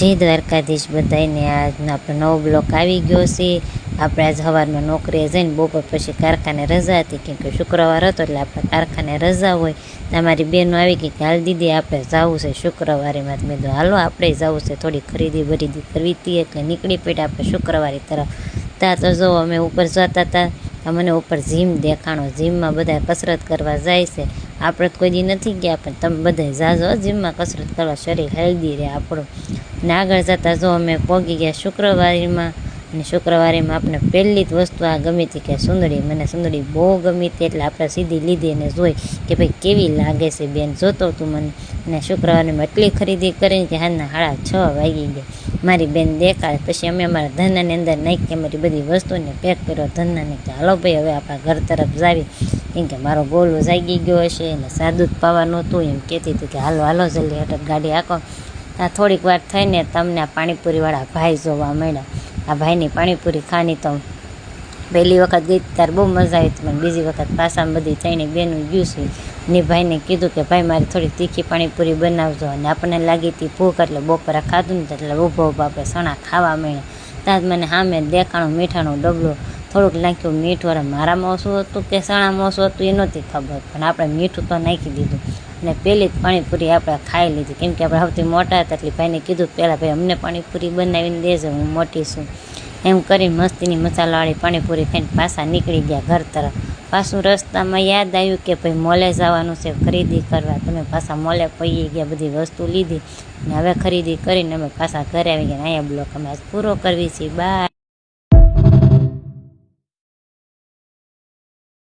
જય દ્વારકાધીશ બધાને। આજનો આપણો નવો બ્લોક આવી ગયો છે। આપણે આજ સવારમાં નોકરીએ જઈને બપોર પછી કારખાને રજા હતી, કેમ કે શુક્રવાર હતો એટલે આપણે કારખાને રજા હોય। તમારી બહેનો આવી ગઈ કે હાલ દીદી આપણે જવું છે શુક્રવારેમાં। મેં કીધું હાલો આપણે જવું છે, થોડી ખરીદી બરીદી કરવી હતી એટલે નીકળી પડ્યા આપણે શુક્રવારે તરફ। ત્યાં તો જો અમે ઉપર જતા હતા, મને ઉપર જીમ દેખાણો, જીમમાં બધા કસરત કરવા જાય છે। આપણે તો કોઈ દી નથી ગયા, પણ તમે બધા જાજો જીમમાં કસરત કરવા, શરીર હેલ્ધી રહે આપણું। ને આગળ જતાં જો અમે પહોંચી ગયા શુક્રવારીમાં, અને શુક્રવારીમાં આપણે પહેલી જ વસ્તુ આ ગમી હતી કે સુંદરી, મને સુંદરી બહુ ગમી હતી એટલે આપણે સીધી લીધી અને જોઈ કે ભાઈ કેવી લાગે છે બેન, જોતો તું મને। અને શુક્રવારીમાં એટલી ખરીદી કરીને કે હાલના 6:30 વાગી ગયા। મારી બેન દેખાડે પછી અમે અમારા ધંધાની અંદર નાખી અમારી બધી વસ્તુને પેક કર્યો ધંધાને કે હાલો ભાઈ હવે આપણા ઘર તરફ જાવી, કેમ કે મારો ગોલો જાગી ગયો હશે અને સાદું જ પાવાનું હતું। એમ કહેતી હતી કે હાલો હાલો જલ્દી હટક ગાડી આંકો। આ થોડીક વાર થઈને તમને આ પાણીપુરીવાળા ભાઈ જોવા મળ્યા। આ ભાઈની પાણીપુરી ખાની તો પહેલી વખત ગઈ ત્યારે બહુ મજા આવી હતી, પણ બીજી વખત પાછામાં બધી ત્રણે બેનું ગયું છે ને ભાઈને કીધું કે ભાઈ મારી થોડી તીખી પાણીપુરી બનાવજો। અને આપણને લાગી હતી ભૂખ એટલે બપોરે ખાધું ને એટલે ઊભો આપણે સણા ખાવા મળ્યા। ત્યાં જ મને સામે દેખાણું મીઠાનું ડબલું, થોડુંક નાખ્યું મીઠું, મારામાં ઓછું હતું કે સણામાં ઓછું હતું એ નહોતી ખબર, પણ આપણે મીઠું તો નાખી દીધું। અને પહેલી જ પાણીપુરી આપણે ખાઈ લીધી, કેમ કે આપણે સૌથી મોટા હતા એટલે ભાઈને કીધું પહેલાં ભાઈ અમને પાણીપુરી બનાવીને દેજો, હું મોટી છું એમ કરીને મસ્તીની મસાલાવાળી પાણીપુરી ખાઈને પાછા નીકળી ગયા ઘર તરફ। પાછું રસ્તામાં યાદ આવ્યું કે ભાઈ મોલે જવાનું છે ખરીદી કરવા, તમે પાછા મોલે પડી ગયા, બધી વસ્તુ લીધી ને હવે ખરીદી કરીને અમે પાછા ઘરે આવી ગયા। અહીંયા બ્લોક અમે આજ પૂરો કરવી છે, બાય।